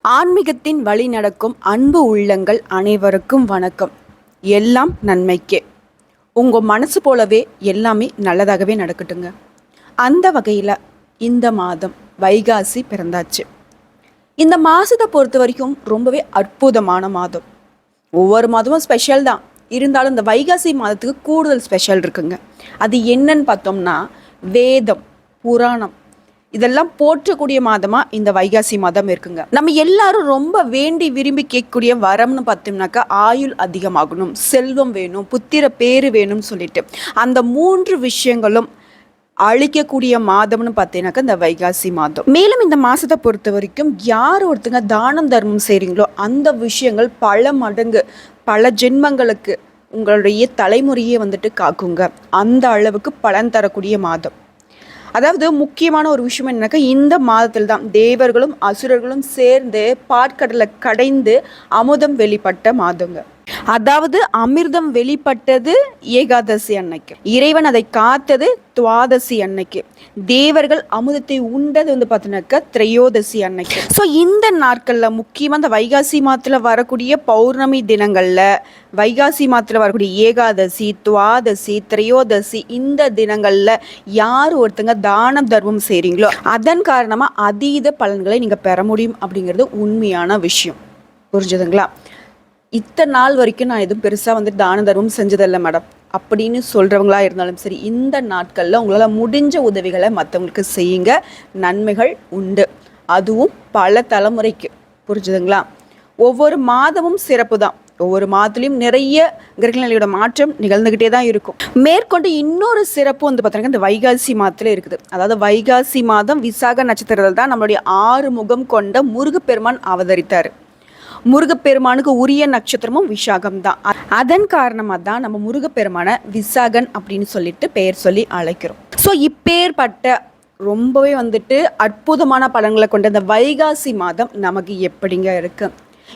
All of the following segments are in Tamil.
ஆன்மீகத்தின் வழி நடக்கும் அன்பு உள்ளங்கள் அனைவருக்கும் வணக்கம். எல்லாம் நன்மைக்கே. உங்கள் மனசு போலவே எல்லாமே நல்லதாகவே நடக்கட்டுங்க. அந்த வகையில் இந்த மாதம் வைகாசி பிறந்தாச்சு. இந்த மாதத்தை பொறுத்த வரைக்கும் ரொம்பவே அற்புதமான மாதம். ஒவ்வொரு மாதமும் ஸ்பெஷல் தான், இருந்தாலும் இந்த வைகாசி மாதத்துக்கு கூடுதல் ஸ்பெஷல் இருக்குங்க. அது என்னன்னு பார்த்தோம்னா, வேதம், புராணம் இதெல்லாம் போற்றக்கூடிய மாதமாக இந்த வைகாசி மாதம் இருக்குங்க. நம்ம எல்லாரும் ரொம்ப வேண்டி விரும்பி கேட்கக்கூடிய வரம்னு பார்த்தோம்னாக்கா, ஆயுள் அதிகமாகணும், செல்வம் வேணும், புத்திர பேரு வேணும்னு சொல்லிட்டு அந்த 3 விஷயங்களும் அழிக்கக்கூடிய மாதம்னு பார்த்தீங்கன்னாக்கா இந்த வைகாசி மாதம். மேலும் இந்த மாதத்தை பொறுத்த வரைக்கும் யார் ஒருத்தங்க தானம் தர்மம் செய்கிறீங்களோ அந்த விஷயங்கள் பல மடங்கு பல ஜென்மங்களுக்கு உங்களுடைய தலைமுறையே காக்குங்க. அந்த அளவுக்கு பலன் தரக்கூடிய மாதம். அதாவது முக்கியமான ஒரு விஷயம் என்னன்னாக்கா, இந்த மாதத்தில் தான் தேவர்களும் அசுரர்களும் சேர்ந்து பாற்கடலை கடைந்து அமுதம் வெளிப்பட்ட மாதங்க. அதாவது அமிர்தம் வெளிப்பட்டது ஏகாதசி அன்னைக்கு, இறைவன் அதை காத்தது துவாதசி அன்னைக்கு, தேவர்கள் அமுதத்தை உண்டது பார்த்தீங்கன்னாக்கா திரையோதசி அன்னைக்கு. ஸோ இந்த நாட்களில் முக்கியமாக இந்த வைகாசி மாதத்தில் வரக்கூடிய பௌர்ணமி தினங்களில், வைகாசி மாதத்தில் வரக்கூடிய ஏகாதசி, துவாதசி, திரையோதசி இந்த தினங்களில் யார் ஒருத்தங்க தானம் தர்மம் செய்கிறீங்களோ அதன் காரணமாக அதீத பலன்களை நீங்கள் பெற முடியும் அப்படிங்கிறது உண்மையான விஷயம். புரிஞ்சுதுங்களா? இத்தனை நாள் வரைக்கும் நான் எதுவும் பெருசாக தான தர்மம் செஞ்சதில்லை மேடம் அப்படின்னு சொல்கிறவங்களா இருந்தாலும் சரி, இந்த நாட்களில் உங்களால் முடிஞ்ச உதவிகளை மற்றவங்களுக்கு செய்யுங்க. நன்மைகள் உண்டு, அதுவும் பல தலைமுறைக்கு. புரிஞ்சுதுங்களா? ஒவ்வொரு மாதமும் சிறப்பு தான். ஒவ்வொரு மாதத்துலேயும் நிறைய கிரகநிலையோட மாற்றம் நிகழ்ந்துக்கிட்டே தான் இருக்கும். மேற்கொண்டு இன்னொரு சிறப்பு பார்த்தீங்கன்னா இந்த வைகாசி மாதத்தில் இருக்குது. அதாவது வைகாசி மாதம் விசாக நட்சத்திரத்தில் தான் நம்மளுடைய 6 முகம் கொண்ட முருகப்பெருமான் அவதரித்தார். முருகப்பெருமானுக்கு உரிய நட்சத்திரமும் விசாகம் தான். அதன் காரணமாக தான் நம்ம முருகப்பெருமான விசாகன் அப்படின்னு சொல்லிட்டு பெயர் சொல்லி அழைக்கிறோம். ஸோ இப்பேற்பட்ட ரொம்பவே அற்புதமான பலன்களை கொண்ட இந்த வைகாசி மாதம் நமக்கு எப்படிங்க இருக்கு?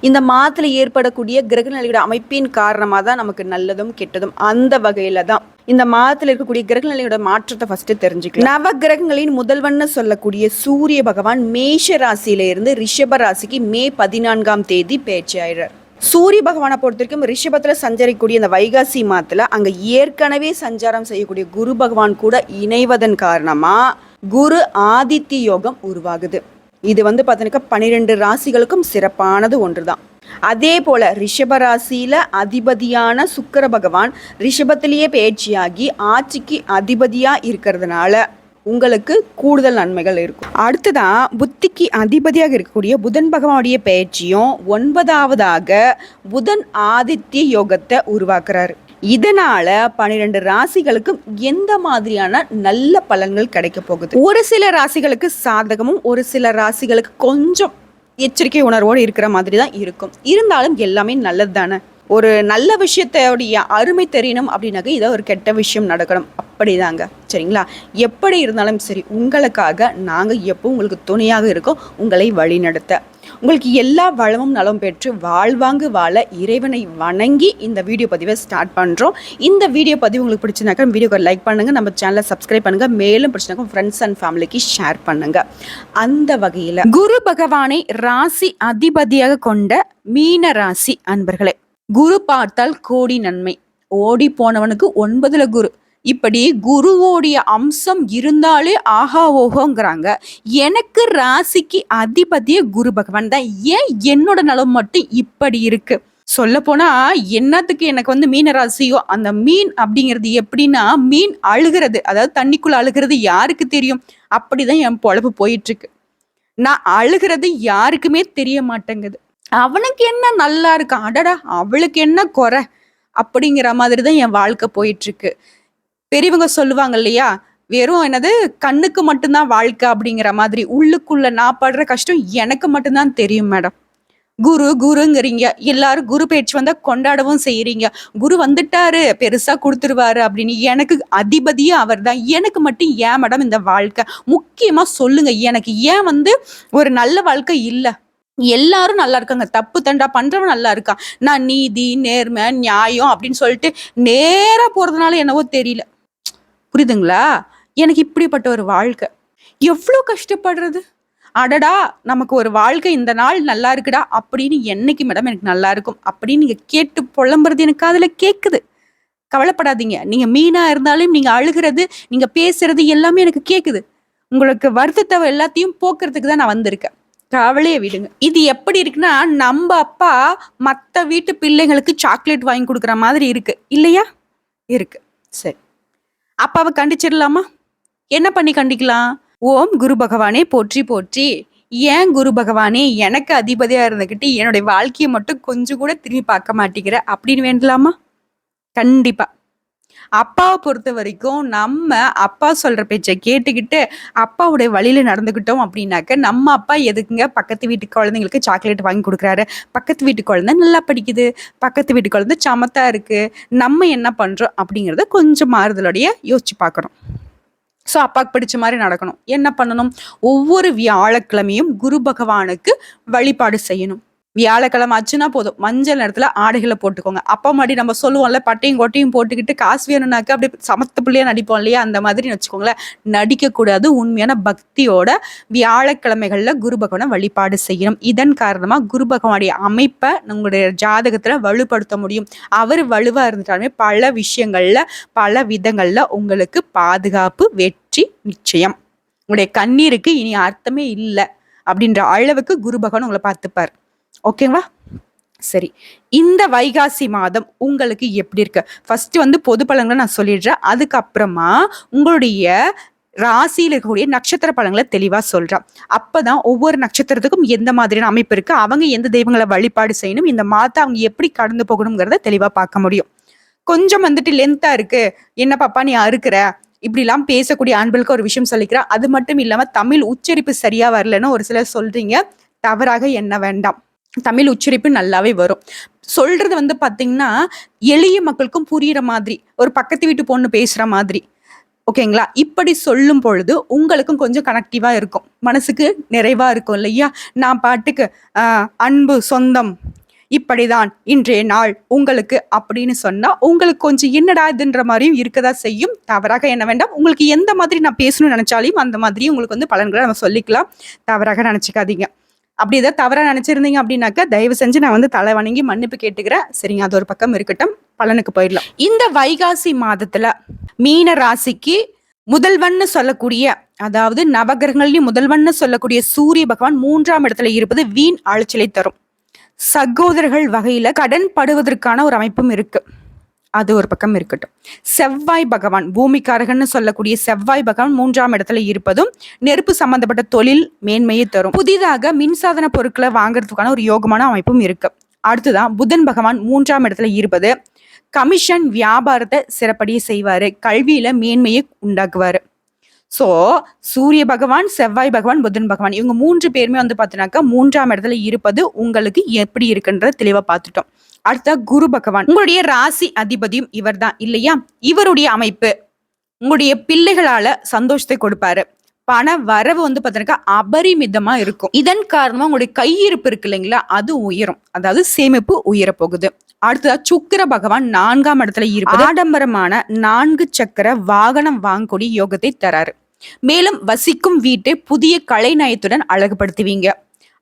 இந்த மாதத்தில் ஏற்படக்கூடிய கிரகநிலையோட அமைப்பின் காரணமாக தான் நமக்கு நல்லதும் கெட்டதும். அந்த வகையில் தான் இந்த மாதத்தில் இருக்கக்கூடிய கிரகநிலையோட மாற்றத்தை ஃபர்ஸ்ட் தெரிஞ்சுக்கலாம். நவ கிரகங்களின் முதல்வன்னு சொல்லக்கூடிய சூரிய பகவான் மேஷ ராசியிலிருந்து ரிஷப ராசிக்கு மே 14ஆம் தேதி பேச்சு ஆயிடுறார். சூரிய பகவானை பொறுத்த வரைக்கும் ரிஷபத்தில் சஞ்சரிக்கக்கூடிய இந்த வைகாசி மாதத்தில் அங்கே ஏற்கனவே சஞ்சாரம் செய்யக்கூடிய குரு பகவான் கூட இணைவதன் காரணமாக குரு ஆதித்ய யோகம் உருவாகுது. இது பார்த்தீங்கன்னா 12 ராசிகளுக்கும் சிறப்பானது ஒன்று தான். அதே போல ரிஷப ராசியில அதிபதியான சுக்கிர பகவான் ரிஷபத்திலேயே பயிற்சியாகி ஆட்சிக்கு அதிபதியா இருக்கிறதுனால உங்களுக்கு கூடுதல் நன்மைகள் இருக்கும். அடுத்ததான் புத்திக்கு அதிபதியாக இருக்கக்கூடிய புதன் பகவானுடைய பயிற்சியும் 9ஆவதாக புதன் ஆதித்ய யோகத்தை உருவாக்குறாரு. இதனால 12 ராசிகளுக்கும் எந்த மாதிரியான நல்ல பலன்கள் கிடைக்க போகுது? ஒரு சில ராசிகளுக்கு சாதகமும் ஒரு சில ராசிகளுக்கு கொஞ்சம் எச்சரிக்கை உணர்வோடு இருக்கிற மாதிரி தான் இருக்கும். இருந்தாலும் எல்லாமே நல்லது தானே. ஒரு நல்ல விஷயத்தோடைய அருமை தெரியணும் அப்படின்னாக்க இதை ஒரு கெட்ட விஷயம் நடக்கணும், அப்படிதாங்க. சரிங்களா? எப்படி இருந்தாலும் சரி, உங்களுக்காக நாங்கள் எப்போ உங்களுக்கு துணையாக இருக்கோம், உங்களை வழிநடத்த. உங்களுக்கு எல்லா வளமும் நலம் பெற்று வாழ்வாங்கு வாழ இறைவனை வணங்கி இந்த வீடியோ பதிவை ஸ்டார்ட் பண்ணுறோம். இந்த வீடியோ பதிவு உங்களுக்கு பிடிச்சினாக்கா வீடியோக்கு லைக் பண்ணுங்கள், நம்ம சேனலை சப்ஸ்கிரைப் பண்ணுங்கள், மேலும் பிடிச்சினாக்கா ஃப்ரெண்ட்ஸ் அண்ட் ஃபேமிலிக்கு ஷேர் பண்ணுங்கள். அந்த வகையில் குரு பகவானை ராசி அதிபதியாக கொண்ட மீன ராசி அன்பர்களே, குரு பார்த்தால் கோடி நன்மை, ஓடி போனவனுக்கு 9ல குரு. இப்படி குருவோடைய அம்சம் இருந்தாலே ஆஹா ஓஹோங்கிறாங்க. எனக்கு ராசிக்கு அதிபதியே குரு பகவான் தான். ஏன் என்னோட நலம் மட்டும் இப்படி இருக்கு? சொல்ல போனா என்னத்துக்கு எனக்கு மீன ராசியோ, அந்த மீன் அப்படிங்கிறது எப்படின்னா, மீன் அழுகிறது, அதாவது தண்ணிக்குள்ள அழுகிறது யாருக்கு தெரியும்? அப்படிதான் என் பொழப்பு போயிட்டு இருக்கு. நான் அழுகிறது யாருக்குமே தெரிய மாட்டேங்குது. அவனுக்கு என்ன நல்லா இருக்கான், அடடா அவளுக்கு என்ன குறை அப்படிங்கிற மாதிரி தான் என் வாழ்க்கை போயிட்டு இருக்கு. பெரியவங்க சொல்லுவாங்க இல்லையா, வெறும் என்னது கண்ணுக்கு மட்டும்தான் வாழ்க்கை அப்படிங்கிற மாதிரி, உள்ளுக்குள்ள நான் படுற கஷ்டம் எனக்கு மட்டும்தான் தெரியும் மேடம். குரு குருங்கிறீங்க, எல்லாரும் குரு பயிற்சி வந்தா கொண்டாடவும் செய்யறீங்க. குரு வந்துட்டாரு பெருசா கொடுத்துருவாரு அப்படின்னு. எனக்கு அதிபதியே அவர் தான். எனக்கு மட்டும் ஏன் மேடம் இந்த வாழ்க்கை? முக்கியமா சொல்லுங்க, எனக்கு ஏன் ஒரு நல்ல வாழ்க்கை இல்லை? எல்லாரும் நல்லா இருக்காங்க, தப்பு தண்டா பண்றவன் நல்லா இருக்கான், நான் நீதி நேர்மை நியாயம் அப்படின்னு சொல்லிட்டு நேரா போறதுனால என்னவோ தெரியல. புரியுதுங்களா? எனக்கு இப்படிப்பட்ட ஒரு வாழ்க்கை எவ்வளோ கஷ்டப்படுறது. அடடா நமக்கு ஒரு வாழ்க்கை இந்த நாள் நல்லா இருக்குடா அப்படின்னு என்னைக்கு மேடம் எனக்கு நல்லா இருக்கும் அப்படின்னு நீங்க கேட்டு புலம்புறது எனக்கு அதுல கேக்குது. கவலைப்படாதீங்க. நீங்க மீனா இருந்தாலும் நீங்க அழுகிறது, நீங்க பேசுறது எல்லாமே எனக்கு கேக்குது. உங்களுக்கு வருத்தத்தை எல்லாத்தையும் போக்குறதுக்கு தான் நான் வந்திருக்கேன். கவலையை விடுங்க. இது எப்படி இருக்குன்னா, நம்ம அப்பா மத்த வீட்டு பிள்ளைங்களுக்கு சாக்லேட் வாங்கி கொடுக்குற மாதிரி இருக்கு இல்லையா? இருக்கு. சரி, அப்பாவை கண்டிச்சிடலாமா? என்ன பண்ணி கண்டிக்கலாம்? ஓம் குரு பகவானே போற்றி போற்றி, ஏன் குரு பகவானே எனக்கு அதிபதியா இருந்துகிட்டு என்னுடைய வாழ்க்கையை மட்டும் கொஞ்சம் கூட திரும்பி பார்க்க மாட்டேங்கிற அப்படின்னு வேண்டலாமா? கண்டிப்பா. அப்பாவை பொறுத்த வரைக்கும் நம்ம அப்பா சொல்ற பேச்சை கேட்டுக்கிட்டு அப்பாவுடைய வழியில நடந்துக்கிட்டோம் அப்படின்னாக்க, நம்ம அப்பா எதுக்குங்க பக்கத்து வீட்டு குழந்தைங்களுக்கு சாக்லேட் வாங்கி கொடுக்குறாரு? பக்கத்து வீட்டு குழந்தை நல்லா படிக்குது, பக்கத்து வீட்டு குழந்தை சமத்தா இருக்கு, நம்ம என்ன பண்றோம் அப்படிங்கிறத கொஞ்சம் மாறுதலோடைய யோசிச்சு பார்க்கணும். ஸோ அப்பாவுக்கு பிடிச்ச மாதிரி நடக்கணும். என்ன பண்ணணும்? ஒவ்வொரு வியாழக்கிழமையும் குரு பகவானுக்கு வழிபாடு செய்யணும். வியாழக்கிழமை ஆச்சுன்னா போதும், மஞ்சள் நேரத்துல ஆடைகளை போட்டுக்கோங்க. அப்பா மாடி நம்ம சொல்லுவோம்ல, பட்டையும் கொட்டையும் போட்டுக்கிட்டு காசு வேணும்னாக்க அப்படி சமத்து பிள்ளையா நடிப்போம் இல்லையா? அந்த மாதிரி வச்சுக்கோங்களேன். நடிக்கக்கூடாது. உண்மையான பக்தியோட வியாழக்கிழமைகள்ல குரு பகவானை வழிபாடு செய்யணும். இதன் காரணமா குரு பகவானுடைய அமைப்பை உங்களுடைய ஜாதகத்துல வலுப்படுத்த முடியும். அவர் வலுவா இருந்துட்டாலுமே பல விஷயங்கள்ல பல விதங்கள்ல உங்களுக்கு பாதுகாப்பு, வெற்றி நிச்சயம். உங்களுடைய கண்ணீருக்கு இனி அர்த்தமே இல்லை அப்படின்ற அளவுக்கு குரு பகவான் உங்களை பார்த்துப்பார். ஓகேங்களா? சரி, இந்த வைகாசி மாதம் உங்களுக்கு எப்படி இருக்கு? ஃபர்ஸ்ட் பொது பலன்களை நான் சொல்லிடுறேன். அதுக்கப்புறமா உங்களுடைய ராசியில் இருக்கக்கூடிய நட்சத்திர பலன்களை தெளிவா சொல்றேன். அப்பதான் ஒவ்வொரு நட்சத்திரத்துக்கும் எந்த மாதிரியான அமைப்பு இருக்கு, அவங்க எந்த தெய்வங்களை வழிபாடு செய்யணும், இந்த மாதம் அவங்க எப்படி கடந்து போகணுங்கிறத தெளிவா பார்க்க முடியும். கொஞ்சம் லென்த்தா இருக்கு, என்ன பாப்பா நீ அறுக்கிற இப்படிலாம் பேசக்கூடிய ஆண்களுக்கு ஒரு விஷயம் சொல்லிக்கிறேன். அது மட்டும் இல்லாம தமிழ் உச்சரிப்பு சரியா வரலன்னு ஒரு சிலர் சொல்றீங்க. தவறாக எண்ண வேண்டாம். தமிழ் உச்சரிப்பு நல்லாவே வரும். சொல்றது பாத்தீங்கன்னா எளிய மக்களுக்கும் புரியுற மாதிரி, ஒரு பக்கத்து வீட்டு பொண்ணு பேசுற மாதிரி. ஓகேங்களா? இப்படி சொல்லும் பொழுது உங்களுக்கும் கொஞ்சம் கனெக்டிவா இருக்கும், மனசுக்கு நிறைவா இருக்கும் இல்லையா? நான் பாட்டுக்கு அன்பு சொந்தம் இப்படிதான் இன்றைய நாள் உங்களுக்கு அப்படின்னு சொன்னா உங்களுக்கு கொஞ்சம் என்னடா இதுன்ற மாதிரியும் இருக்கதா செய்யும். தவறாக என்ன வேண்டாம். உங்களுக்கு எந்த மாதிரி நான் பேசணும்னு நினைச்சாலையும் அந்த மாதிரி உங்களுக்கு பலன்களை நம்ம சொல்லிக்கலாம். தவறாக நினைச்சுக்காதீங்க. அப்படி ஏதாவது தவறா நினைச்சிருந்தீங்க அப்படின்னாக்கா தயவு செஞ்சு நான் தலை வணங்கி மன்னிப்பு கேட்டுக்கிறேன். சரிங்க, அது ஒரு பக்கம் இருக்கட்டும். பலனுக்கு போயிடலாம். இந்த வைகாசி மாதத்துல மீன ராசிக்கு முதல்வன்னு சொல்லக்கூடிய, அதாவது நவகிரகங்களையும் முதல்வன்னு சொல்லக்கூடிய சூரிய பகவான் 3ஆம் இடத்துல இருப்பது வீண் அலைச்சலை தரும். சகோதரர்கள் வகையில கடன் படுவதற்கான ஒரு அமைப்பும் இருக்கு. அது ஒரு பக்கம் இருக்கட்டும். செவ்வாய் பகவான், பூமிக்காரகன்னு சொல்லக்கூடிய செவ்வாய் பகவான் 3ஆம் இடத்துல இருப்பதும் நெருப்பு சம்பந்தப்பட்ட தொழில் மேன்மையை தரும். புதிதாக மின்சாதன பொருட்களை வாங்குறதுக்கான ஒரு யோகமான அமைப்பும் இருக்கு. அடுத்துதான் புதன் பகவான் 3ஆம் இடத்துல இருப்பது கமிஷன் வியாபாரத்தை சிறப்படியே செய்வாரு, கல்வியில மேன்மையை உண்டாக்குவாரு. சோ சூரிய பகவான், செவ்வாய் பகவான், புதன் பகவான் இவங்க 3 பேருமே பார்த்தீங்கன்னாக்கா 3ஆம் இடத்துல இருப்பது உங்களுக்கு எப்படி இருக்குன்றத தெளிவா பார்த்துட்டோம். அடுத்த குரு பகவான் உங்களுடைய ராசி அதிபதியும் இவர் தான் இல்லையா? இவருடைய அமைப்பு உங்களுடைய பிள்ளைகளால சந்தோஷத்தை கொடுப்பாரு. பண வரவு பார்த்தீங்கன்னா அபரிமிதமா இருக்கும். இதன் காரணமா உங்களுடைய கையிருப்பு இருக்கு இல்லைங்களா, அது உயரும். அதாவது சேமிப்பு உயர போகுது. அடுத்ததா சுக்கிர பகவான் 4ஆம் இடத்துல இருப்பது ஆடம்பரமான 4 சக்கர வாகனம் வாங்கக்கூடிய யோகத்தை தராரு. மேலும் வசிக்கும் வீட்டை புதிய கலை நயத்துடன் அழகுபடுத்துவீங்க.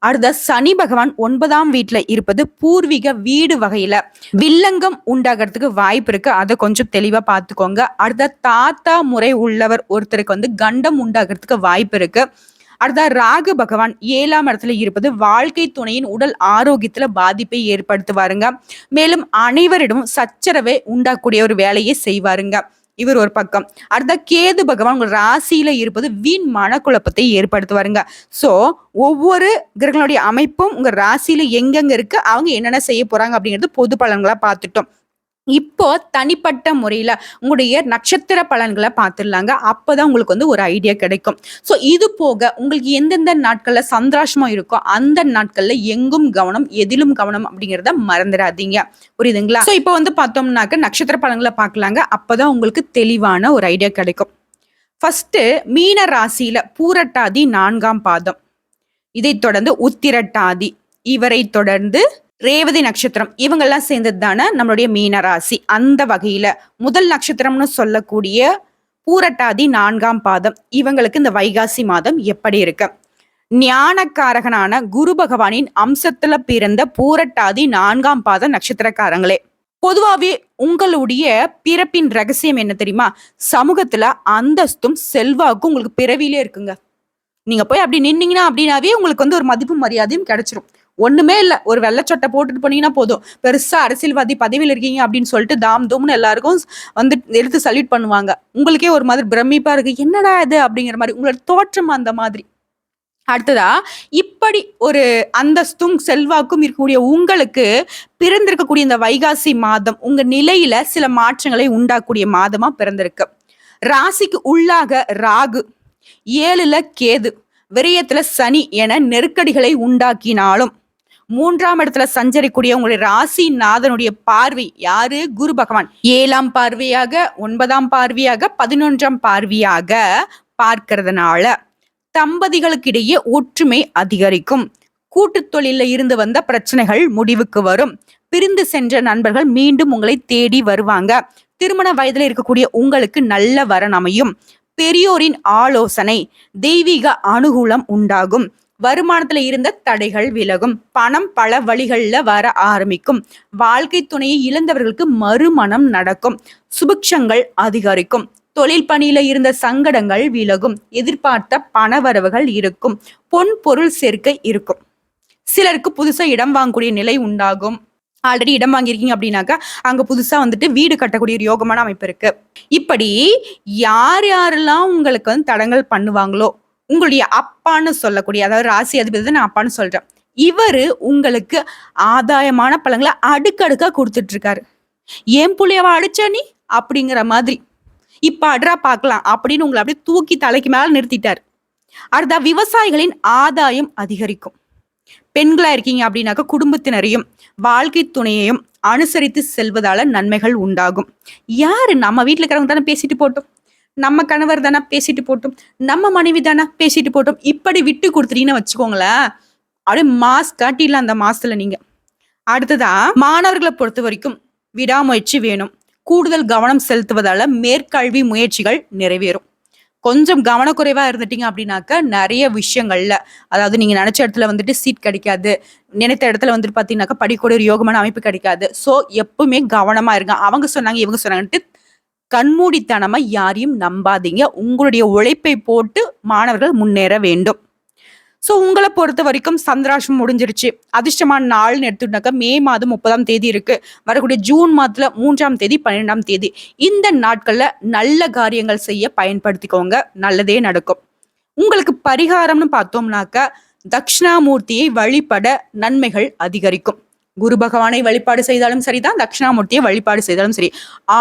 அடுத்த சனி பகவான் 9ஆம் வீட்டுல இருப்பது பூர்வீக வீடு வகையில வில்லங்கம் உண்டாகிறதுக்கு வாய்ப்பு இருக்கு. அதை கொஞ்சம் தெளிவா பார்த்துக்கோங்க. அடுத்த தாத்தா முறை உள்ளவர் ஒருத்தருக்கு கண்டம் உண்டாகிறதுக்கு வாய்ப்பு இருக்கு. அடுத்த ராகு பகவான் 7ஆம் இடத்துல இருப்பது வாழ்க்கை துணையின் உடல் ஆரோக்கியத்துல பாதிப்பை ஏற்படுத்துவாருங்க. மேலும் அனைவரிடமும் சச்சரவை உண்டாக்கூடிய ஒரு வேலையை செய்வாருங்க. இவர் ஒரு பக்கம். அடுத்த கேது பகவான் உங்க ராசியில இருப்பது வீண் மனக்குழப்பத்தை ஏற்படுத்துவாருங்க. சோ ஒவ்வொரு கிரகங்களுடைய அமைப்பும் உங்க ராசியில எங்கெங்க இருக்கு, அவங்க என்னென்ன செய்ய போறாங்க அப்படிங்கிறது பொது பலன்களா பார்த்துட்டோம். இப்போ தனிப்பட்ட முறையில உங்களுடைய நட்சத்திர பலன்களை பார்த்துடலாங்க. அப்பதான் உங்களுக்கு ஒரு ஐடியா கிடைக்கும். ஸோ இது போக உங்களுக்கு எந்தெந்த நாட்கள்ல சந்திராஷ்டமம் இருக்கோ அந்த நாட்கள்ல எங்கும் கவனம், எதிலும் கவனம் அப்படிங்கிறத மறந்துடாதீங்க. புரியுதுங்களா? ஸோ இப்போ பார்த்தோம்னாக்க நட்சத்திர பலன்களை பார்க்கலாங்க. அப்பதான் உங்களுக்கு தெளிவான ஒரு ஐடியா கிடைக்கும். ஃபர்ஸ்ட் மீன ராசியில பூரட்டாதி 4ஆம் பாதம், இதை தொடர்ந்து உத்திரட்டாதி, இவரை தொடர்ந்து ரேவதி நட்சத்திரம், இவங்கெல்லாம் சேர்ந்தது தானே நம்மளுடைய மீன ராசி. அந்த வகையில முதல் நட்சத்திரம்னு சொல்லக்கூடிய பூரட்டாதி 4ஆம் பாதம், இவங்களுக்கு இந்த வைகாசி மாதம் எப்படி இருக்கு? ஞானக்காரகனான குரு பகவானின் அம்சத்துல பிறந்த பூரட்டாதி 4ஆம் பாத நட்சத்திரக்காரங்களே, பொதுவாவே உங்களுடைய பிறப்பின் ரகசியம் என்ன தெரியுமா? சமூகத்துல அந்தஸ்தும் செல்வாக்கும் உங்களுக்கு பிறவிலே இருக்குங்க. நீங்க போய் அப்படி நின்னீங்கன்னா அப்படின்னாவே உங்களுக்கு வந்து ஒரு மதிப்பு மரியாதையும் கிடைச்சிரும். ஒண்ணுமே இல்ல. ஒரு வெள்ளை சட்டை போட்டுட்டு போனீங்கன்னா போதும். பெருசா அரசியல்வாதி பதவியில இருக்கீங்க அப்படின்னு சொல்லிட்டு தாம் தூம்னு எல்லாருக்கும் வந்து எடுத்து சல்யூட் பண்ணுவாங்க. உங்களுக்கே ஒரு மாதிரி பிரமிப்பா இருக்கு. என்னடா இது அப்படிங்கிற மாதிரி. உங்களோட தோற்றம் அந்த மாதிரி. அடுத்ததா, இப்படி ஒரு அந்தஸ்தும் செல்வாக்கும் இருக்கக்கூடிய உங்களுக்கு பிறந்திருக்கக்கூடிய இந்த வைகாசி மாதம் உங்க நிலையில சில மாற்றங்களை உண்டாக்கக்கூடிய மாதமா பிறந்திருக்கு. ராசிக்கு உள்ளாக ராகு, 7ல கேது, விரயத்துல சனி என நெருக்கடிகளை உண்டாக்கினாலும் 3ஆம் இடத்துல சஞ்சரிக்கூடிய உங்களுடைய ராசி நாதனுடைய பார்வை யாரு? குரு பகவான் 7ஆம் பார்வையாக, 9ஆம் பார்வையாக, 11ஆம் பார்வையாக பார்க்கிறதுனால தம்பதிகளுக்கிடையே ஒற்றுமை அதிகரிக்கும். கூட்டு தொழில இருந்து வந்த பிரச்சனைகள் முடிவுக்கு வரும். பிரிந்து சென்ற நண்பர்கள் மீண்டும் உங்களை தேடி வருவாங்க. திருமண வயதுல இருக்கக்கூடிய உங்களுக்கு நல்ல வரன் அமையும். பெரியோரின் ஆலோசனை, தெய்வீக அனுகூலம் உண்டாகும். வருமானத்துல இருந்த தடைகள் விலகும். பணம் பல வழிகள்ல வர ஆரம்பிக்கும். வாழ்க்கை துணையை இழந்தவர்களுக்கு மறுமணம் நடக்கும். சுபிக்ஷங்கள் அதிகரிக்கும். தொழில் பணியில இருந்த சங்கடங்கள் விலகும். எதிர்பார்த்த பணவரவுகள் இருக்கும். பொன் பொருள் சேர்க்கை இருக்கும். சிலருக்கு புதுசா இடம் வாங்கக்கூடிய நிலை உண்டாகும். ஆல்ரெடி இடம் வாங்கியிருக்கீங்க அப்படின்னாக்கா அங்க புதுசா வந்துட்டு வீடு கட்டக்கூடிய ஒரு யோகமான அமைப்பு இருக்கு. இப்படி யார் யாரெல்லாம் உங்களுக்கு வந்து தடங்கள் பண்ணுவாங்களோ, உங்களுடைய அப்பான்னு சொல்லக்கூடிய, அதாவது ராசி அதிபதி நான் அப்பான்னு சொல்றேன், இவரு உங்களுக்கு ஆதாயமான பலன்களை அடுக்கடுக்கா கொடுத்துட்டு இருக்காரு. ஏன் புள்ளையவா அடிச்ச நீ அப்படிங்கிற மாதிரி, இப்ப அட்ரா பார்க்கலாம் அப்படின்னு உங்களை அப்படியே தூக்கி தலைக்கு மேல நிறுத்திட்டார். அடுத்த விவசாயிகளின் ஆதாயம் அதிகரிக்கும். பெண்களா இருக்கீங்க அப்படின்னாக்க குடும்பத்தினரையும் வாழ்க்கை துணையையும் அனுசரித்து செல்வதால நன்மைகள் உண்டாகும். யாரு? நம்ம வீட்டுல இருக்கிறவங்க தானே பேசிட்டு போட்டோம், நம்ம கணவர் தானே பேசிட்டு போட்டோம், நம்ம மனைவி தானே பேசிட்டு போட்டோம், இப்படி விட்டு கொடுத்துட்டீங்கன்னு வச்சுக்கோங்களேன், அப்படியே மாஸ் காட்டிடலாம் அந்த மாசத்துல நீங்க. அடுத்ததா, மாணவர்களை பொறுத்த வரைக்கும் விடாமுயற்சி வேணும். கூடுதல் கவனம் செலுத்துவதால மேற்கல்வி முயற்சிகள் நிறைவேறும். கொஞ்சம் கவனக்குறைவா இருந்துட்டீங்க அப்படின்னாக்க நிறைய விஷயங்கள்ல, அதாவது நீங்க நினைச்ச இடத்துல வந்துட்டு சீட் கிடைக்காது, நினைத்த இடத்துல வந்துட்டு பாத்தீங்கன்னாக்கா படிக்கூடிய ஒரு யோகமான அமைப்பு கிடைக்காது. சோ எப்பவுமே கவனமா இருங்க. அவங்க சொன்னாங்க இவங்க சொன்னாங்கன்ட்டு கண்மூடித்தனமா யாரையும் நம்பாதீங்க. உங்களுடைய உழைப்பை போட்டு மாணவர்கள் முன்னேற வேண்டும். ஸோ உங்களை பொறுத்த வரைக்கும் சந்திராஷ்டம் முடிஞ்சிருச்சு. அதிர்ஷ்டமான நாள்னு எடுத்துட்டாக்கா மே மாதம் 30ஆம் தேதி இருக்கு. வரக்கூடிய ஜூன் மாதத்துல 3ஆம் தேதி, 12ஆம் தேதி, இந்த நாட்கள்ல நல்ல காரியங்கள் செய்ய பயன்படுத்திக்கோங்க. நல்லதே நடக்கும். உங்களுக்கு பரிகாரம்னு பார்த்தோம்னாக்க தட்சிணாமூர்த்தியை வழிபட நன்மைகள் அதிகரிக்கும். குரு பகவானை வழிபாடு செய்தாலும் சரிதான், தட்சிணாமூர்த்தியை வழிபாடு செய்தாலும் சரி.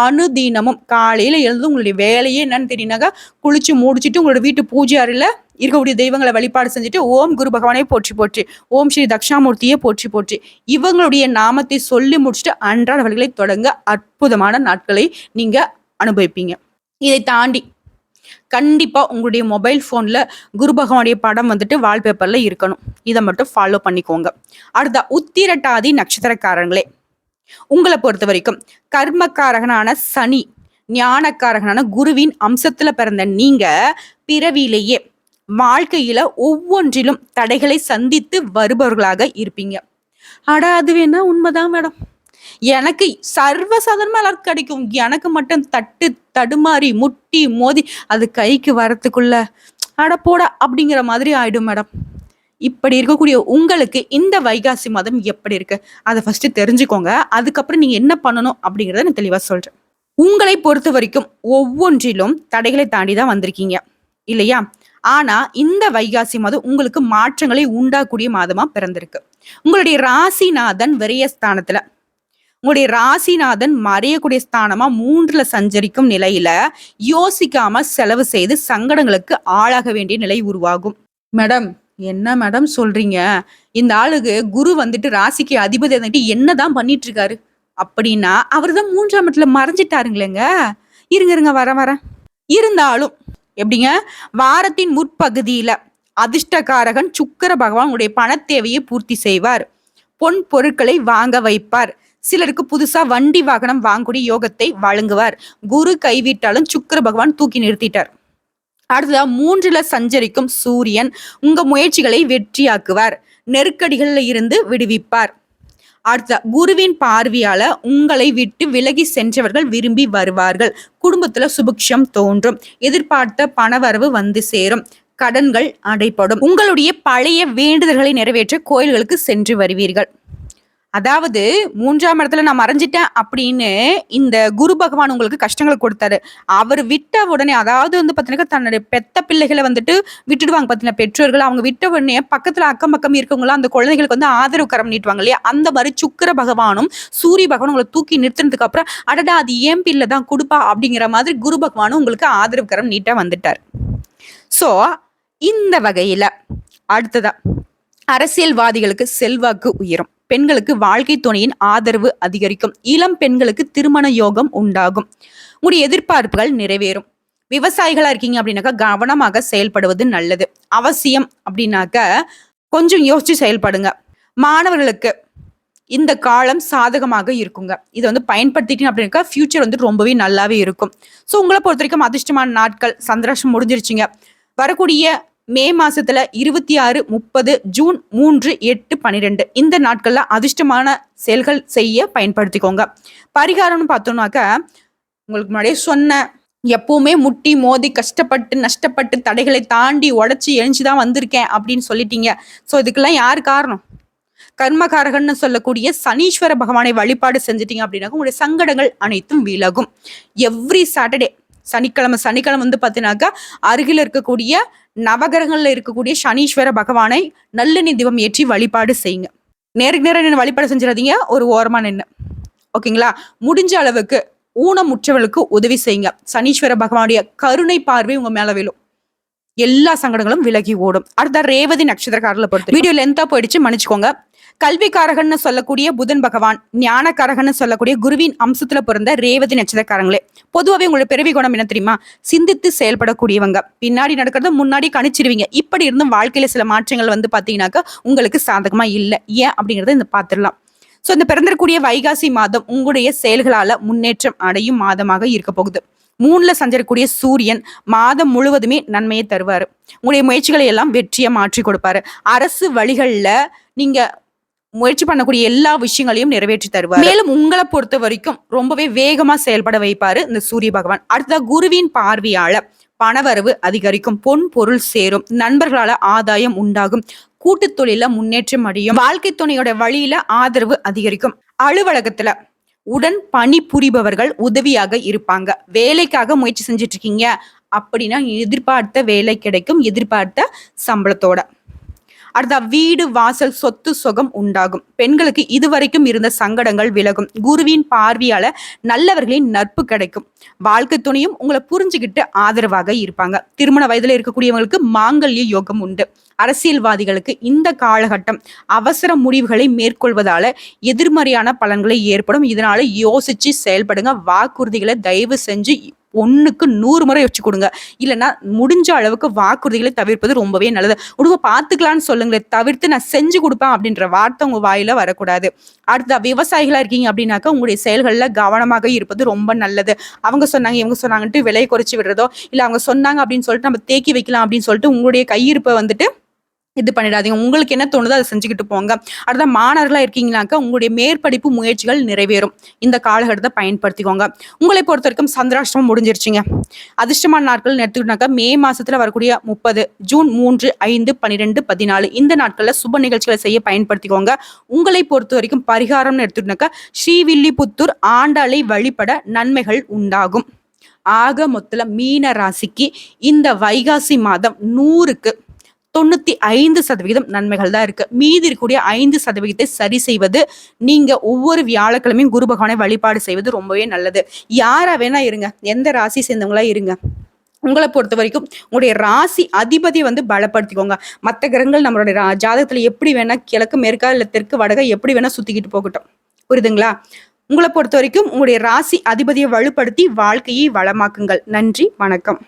அனுதினமும் காலையில எழுந்து உங்களுடைய வேலையே என்னன்னு தெரியுனாக்கா குளிச்சு முடிச்சுட்டு உங்களோட வீட்டு பூஜை அறையில இருக்கக்கூடிய தெய்வங்களை வழிபாடு செஞ்சுட்டு ஓம் குரு பகவானை போற்றி போற்றி, ஓம் ஸ்ரீ தட்சிணாமூர்த்தியை போற்றி போற்றி, இவங்களுடைய நாமத்தை சொல்லி முடிச்சுட்டு அன்றாட வழிகளை தொடங்க அற்புதமான நாட்களை நீங்க அனுபவிப்பீங்க. இதை தாண்டி கண்டிப்பா உங்களுடைய மொபைல் போன்ல குரு பகவானுடைய படம் வந்துட்டு வால்பேப்பர்ல இருக்கணும். இதை மட்டும் ஃபாலோ பண்ணிக்கோங்க. அடுத்த உத்திரட்டாதி நட்சத்திரக்காரங்களே, உங்களை பொறுத்த வரைக்கும் கர்மக்காரகனான சனி, ஞானக்காரகனான குருவின் அம்சத்துல பிறந்த நீங்க பிறவியிலேயே வாழ்க்கையில ஒவ்வொன்றிலும் தடைகளை சந்தித்து வருபவர்களாக இருப்பீங்க. அட அது வேணா உண்மைதான் மேடம். எனக்கு சர்வசாதாரணமா எல்லாருக்கும் கிடைக்கும், எனக்கு மட்டும் தட்டு தடுமாறி முட்டி மோதி அது கைக்கு வரத்துக்குள்ள அட போடா அப்படிங்கிற மாதிரி ஆயிடும் மேடம். இப்படி இருக்கக்கூடிய உங்களுக்கு இந்த வைகாசி மாதம் எப்படி இருக்கு அதை ஃபர்ஸ்ட் தெரிஞ்சுக்கோங்க. அதுக்கப்புறம் நீங்க என்ன பண்ணணும் அப்படிங்கிறத நான் தெளிவா சொல்றேன். உங்களை பொறுத்த வரைக்கும் ஒவ்வொன்றிலும் தடைகளை தாண்டி தான் வந்திருக்கீங்க இல்லையா? ஆனா இந்த வைகாசி மாதம் உங்களுக்கு மாற்றங்களை உண்டாக்கூடிய மாதமா பிறந்திருக்கு. உங்களுடைய ராசிநாதன் விரயஸ்தானத்துல, உங்களுடைய ராசிநாதன் மறையக்கூடிய ஸ்தானமா 3ல சஞ்சரிக்கும் நிலையில யோசிக்காம செலவு செய்து சங்கடங்களுக்கு ஆளாக வேண்டிய நிலை உருவாகும். மேடம், என்ன மேடம் சொல்றீங்க? இந்த ஆளுக்கு குரு வந்துட்டு ராசிக்கு அதிபதி வந்துட்டு என்னதான் பண்ணிட்டு இருக்காரு அப்படின்னா அவர் தான் 3ஆம் இடத்துல மறைஞ்சிட்டாருங்களேங்க. இருங்க வரேன். இருந்தாலும் எப்படிங்க, வாரத்தின் முற்பகுதியில அதிர்ஷ்டகாரகன் சுக்கிர பகவான் உங்களுடைய பண தேவையை பூர்த்தி செய்வார். பொன் பொருட்களை வாங்க வைப்பார். சிலருக்கு புதுசா வண்டி வாகனம் வாங்கக்கூடிய யோகத்தை வழங்குவார். குரு கைவிட்டாலும் சுக்கிர பகவான் தூக்கி நிறுத்திட்டார். அடுத்ததா 3ல சஞ்சரிக்கும் சூரியன் உங்க முயற்சிகளை வெற்றியாக்குவார். நெருக்கடிகள்ல இருந்து விடுவிப்பார். அடுத்த குருவின் பார்வையால உங்களை விட்டு விலகி சென்றவர்கள் விரும்பி வருவார்கள். குடும்பத்துல சுபிக்ஷம் தோன்றும். எதிர்பார்த்த பணவரவு வந்து சேரும். கடன்கள் அடைபடும். உங்களுடைய பழைய வேண்டுதல்களை நிறைவேற்ற கோயில்களுக்கு சென்று வருவீர்கள். அதாவது 3ஆம் இடத்துல நான் மறைஞ்சிட்டேன் அப்படின்னு இந்த குரு பகவான் உங்களுக்கு கஷ்டங்களை கொடுத்தாரு. அவர் விட்ட உடனே அதாவது வந்து பார்த்தீங்கன்னா தன்னுடைய பெத்த பிள்ளைகளை வந்துட்டு விட்டுடுவாங்க பார்த்தீங்கன்னா பெற்றோர்கள். அவங்க விட்ட உடனே பக்கத்துல அக்கம் பக்கம் இருக்கவங்களாம் அந்த குழந்தைகளுக்கு வந்து ஆதரவு கரம் நீட்டுவாங்க இல்லையா? அந்த மாதிரி சுக்கிர பகவானும் சூரிய பகவானும் உங்களை தூக்கி நிறுத்தினதுக்கு அப்புறம் அடடா அது ஏன் பிள்ளை தான் கொடுப்பா அப்படிங்கிற மாதிரி குரு பகவானும் உங்களுக்கு ஆதரவு கரம் நீட்டா வந்துட்டார். ஸோ இந்த வகையில அடுத்ததா அரசியல்வாதிகளுக்கு செல்வாக்கு உயரும். பெண்களுக்கு வாழ்க்கை துணையின் ஆதரவு அதிகரிக்கும். இளம் பெண்களுக்கு திருமண யோகம் உண்டாகும். உங்களுடைய எதிர்பார்ப்புகள் நிறைவேறும். விவசாயிகளா இருக்கீங்க அப்படின்னாக்கா கவனமாக செயல்படுவது நல்லது. அவசியம் அப்படின்னாக்க கொஞ்சம் யோசிச்சு செயல்படுங்க. மாணவர்களுக்கு இந்த காலம் சாதகமாக இருக்குங்க. இதை வந்து பயன்படுத்திட்டீங்க அப்படின்னாக்கா ஃபியூச்சர் வந்து ரொம்பவே நல்லாவே இருக்கும். ஸோ உங்களை பொறுத்த வரைக்கும் அதிர்ஷ்டமான நாட்கள் சந்திராஷ்டம் முடிஞ்சிருச்சுங்க. வரக்கூடிய மே மாசத்துல 26, 30, ஜூன் 3, 8, 12 இந்த நாட்கள்ல அதிர்ஷ்டமான செயல்கள் செய்ய பயன்படுத்திக்கோங்க. பரிகாரம்னு பார்த்தோம்னாக்க உங்களுக்கு முன்னாடியே சொன்ன எப்பவுமே முட்டி மோதி கஷ்டப்பட்டு நஷ்டப்பட்டு தடைகளை தாண்டி உடச்சி எழுஞ்சுதான் வந்திருக்கேன் அப்படின்னு சொல்லிட்டீங்க. ஸோ இதுக்கெல்லாம் யார் காரணம்? கர்மகாரகன்னு சொல்லக்கூடிய சனீஸ்வர பகவானை வழிபாடு செஞ்சிட்டீங்க அப்படின்னாக்க உங்களுடைய சங்கடங்கள் அனைத்தும் விலகும். எவ்ரி சாட்டர்டே சனிக்கிழமை வந்து பார்த்தீங்கன்னாக்கா அருகில் இருக்கக்கூடிய நவகிரகங்கள்ல இருக்கக்கூடிய சனீஸ்வர பகவானை நல்லெண்ணெய் தீபம் ஏற்றி வழிபாடு செய்யுங்க. நேருக்கு நேரம் நின்று வழிபாடு செஞ்சிடாதீங்க, ஒரு ஓரமா நின்று. ஓகேங்களா? முடிஞ்ச அளவுக்கு ஊனமுற்றவர்களுக்கு உதவி செய்யுங்க. சனீஸ்வர பகவானுடைய கருணை பார்வை உங்க மேல விழும். எல்லா சங்கடங்களும் விலகி ஓடும். அடுத்த ரேவதி நட்சத்திரக்காரர்களை பொறுத்து வீடியோ லென்த்தா போயிடுச்சு, மன்னிச்சுக்கோங்க. கல்விக்காரகன்னு சொல்லக்கூடிய புதன் பகவான், ஞானக்காரகன்னு சொல்லக்கூடிய குருவின் அம்சத்துல பிறந்த ரேவதி நட்சத்திரக்காரங்களே, பொதுவாகவே உங்களுடைய பிறவி குணம் என்ன தெரியுமா? சிந்தித்து செயல்படக்கூடியவங்க. பின்னாடி நடக்கிறத முன்னாடி கணிச்சிருவீங்க. இப்படி இருந்தும் வாழ்க்கையில சில மாற்றங்கள் வந்து பாத்தீங்கன்னாக்கா உங்களுக்கு சாதகமா இல்லை. ஏன் அப்படிங்கறத இந்த பாத்துடலாம். ஸோ இந்த பிறந்திருக்கூடிய வைகாசி மாதம் உங்களுடைய செயல்களால முன்னேற்றம் அடையும் மாதமாக இருக்க போகுது. 3ல சஞ்சரிக்கக்கூடிய சூரியன் மாதம் முழுவதுமே நன்மையை தருவாரு. உங்களுடைய முயற்சிகளை எல்லாம் வெற்றியை மாற்றி கொடுப்பாரு. அரசு வழிகள்ல நீங்க முயற்சி பண்ணக்கூடிய எல்லா விஷயங்களையும் நிறைவேற்றி தருவார். மேலும் உங்களை பொறுத்த வரைக்கும் ரொம்பவே வேகமா செயல்பட வைப்பாரு இந்த சூரிய பகவான். அடுத்த குருவின் பார்வையால பணவரவு அதிகரிக்கும். பொன் பொருள் சேரும். நண்பர்களால ஆதாயம் உண்டாகும். கூட்டு தொழில முன்னேற்றம் அடையும். வாழ்க்கை துணையோட வழியில ஆதரவு அதிகரிக்கும். அலுவலகத்துல உடன் பணி புரிபவர்கள் உதவியாக இருப்பாங்க. வேலைக்காக முயற்சி செஞ்சுட்டு இருக்கீங்க அப்படின்னா எதிர்பார்த்த வேலை கிடைக்கும், எதிர்பார்த்த சம்பளத்தோட. அடுத்த வீடு வாசல் சொத்து சுகம் உண்டாகும். பெண்களுக்கு இதுவரைக்கும் இருந்த சங்கடங்கள் விலகும். குருவின் பார்வையால நல்லவர்களின் நட்பு கிடைக்கும். வாழ்க்கை துணையும் உங்களை புரிஞ்சுக்கிட்டு ஆதரவாக இருப்பாங்க. திருமண வயதுல இருக்கக்கூடியவங்களுக்கு மாங்கல்ய யோகம் உண்டு. அரசியல்வாதிகளுக்கு இந்த காலகட்டம் அவசர முடிவுகளை மேற்கொள்வதால எதிர்மறையான பலன்களை ஏற்படும். இதனால யோசிச்சு செயல்படுங்க. வாக்குறுதிகளை தயவு செஞ்சு 1க்கு 100 முறை வச்சு கொடுங்க. இல்லைன்னா முடிஞ்ச அளவுக்கு வாக்குறுதிகளை தவிர்ப்பது ரொம்பவே நல்லது. உடுவ பார்த்துக்கலான்னு சொல்லுங்களே தவிர்த்து நான் செஞ்சு கொடுப்பேன் அப்படின்ற வார்த்தை உங்க வாயில வரக்கூடாது. அடுத்த விவசாயிகளா இருக்கீங்க அப்படின்னாக்கா உங்களுடைய செயல்கள்ல கவனமாக இருப்பது ரொம்ப நல்லது. அவங்க சொன்னாங்க இவங்க சொன்னாங்கன்ட்டு விலை குறைச்சி விடுறதோ இல்ல அவங்க சொன்னாங்க அப்படின்னு சொல்லிட்டு நம்ம தேக்கி வைக்கலாம் அப்படின்னு சொல்லிட்டு உங்களுடைய கையிருப்பை வந்துட்டு இது பண்ணிடாதீங்க. உங்களுக்கு என்ன தோணுதோ அதை செஞ்சுக்கிட்டு போங்க. அடுத்த மாணவர்களா இருக்கீங்கன்னாக்கா உங்களுடைய மேற்படிப்பு முயற்சிகள் நிறைவேறும். இந்த காலகட்டத்தை பயன்படுத்திக்கோங்க. உங்களை பொறுத்த வரைக்கும் சந்திராஷ்டமம் முடிஞ்சிருச்சுங்க. அதிர்ஷ்டமான நாட்கள் எடுத்துக்கிட்டாக்கா மே மாசத்துல வரக்கூடிய 30, ஜூன் 3, 5, 12, 14 இந்த நாட்கள்ல சுப நிகழ்ச்சிகளை செய்ய பயன்படுத்திக்கோங்க. உங்களை பொறுத்த வரைக்கும் பரிகாரம்னு எடுத்துக்கிட்டாக்கா ஸ்ரீவில்லிபுத்தூர் ஆண்டாளை வழிபட நன்மைகள் உண்டாகும். ஆக மொத்தல மீன ராசிக்கு இந்த வைகாசி மாதம் 100க்கு 95% நன்மைகள் தான் இருக்கு. மீதி இருக்கக்கூடிய 5% சரி செய்வது நீங்க ஒவ்வொரு வியாழக்கிழமையும் குரு பகவானை வழிபாடு செய்வது ரொம்பவே நல்லது. யாரா வேணா இருங்க, எந்த ராசி சேர்ந்தவங்களா இருங்க, உங்களை பொறுத்த வரைக்கும் உங்களுடைய ராசி அதிபதி வந்து பலப்படுத்திக்கோங்க. மற்ற கிரகங்கள் நம்மளுடைய ஜாதகத்துல எப்படி வேணா கிழக்கு மேற்கா இல்ல தெற்கு வடக எப்படி வேணா சுத்திக்கிட்டு போகட்டும். புரியுதுங்களா? உங்களை பொறுத்த வரைக்கும் உங்களுடைய ராசி அதிபதியை வலுப்படுத்தி வாழ்க்கையை வளமாக்குங்கள். நன்றி, வணக்கம்.